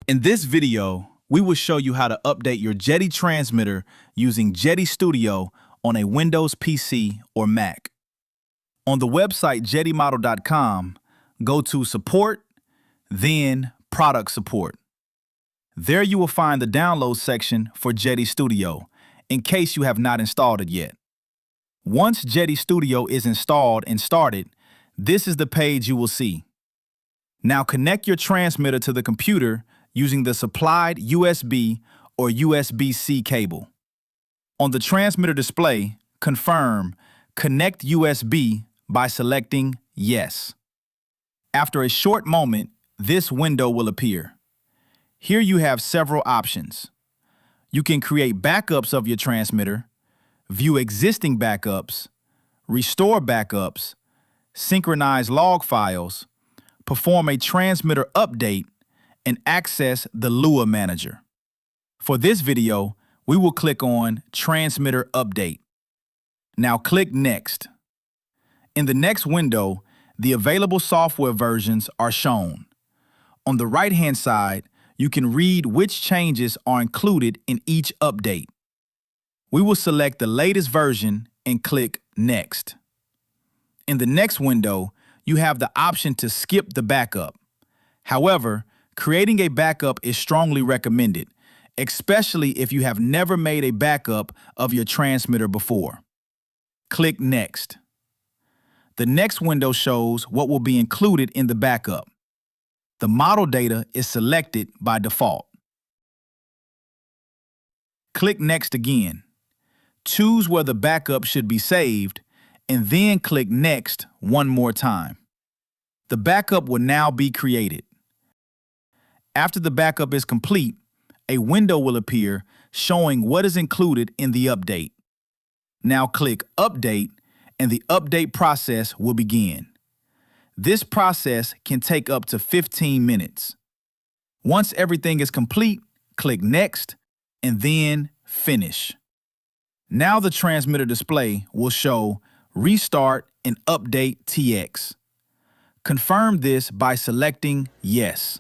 In this video, we will show you how to update your JETI transmitter using JETI Studio on a Windows PC or Mac. On the website jetimodel.com, go to Support, then Product Support. There you will find the download section for JETI Studio, in case you have not installed it yet. Once JETI Studio is installed and started, this is the page you will see. Now connect your transmitter to the computer using the supplied USB or USB-C cable. On the transmitter display, confirm Connect USB by selecting Yes. After a short moment, this window will appear. Here you have several options. You can create backups of your transmitter, view existing backups, restore backups, synchronize log files, perform a transmitter update, and access the Lua Manager. For this video, we will click on Transmitter Update. Now click Next. In the next window, the available software versions are shown. On the right-hand side, you can read which changes are included in each update. We will select the latest version and click Next. In the next window, you have the option to skip the backup. However, creating a backup is strongly recommended, especially if you have never made a backup of your transmitter before. Click Next. The next window shows what will be included in the backup. The model data is selected by default. Click Next again. Choose where the backup should be saved, and then click Next one more time. The backup will now be created. After the backup is complete, a window will appear showing what is included in the update. Now click Update, and the update process will begin. This process can take up to 15 minutes. Once everything is complete, click Next, and then Finish. Now the transmitter display will show Restart and Update TX. Confirm this by selecting Yes.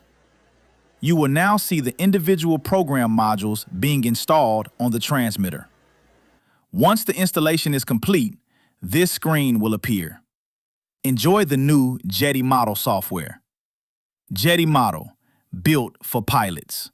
You will now see the individual program modules being installed on the transmitter. Once the installation is complete, this screen will appear. Enjoy the new JETI Model software. JETI Model, built for pilots.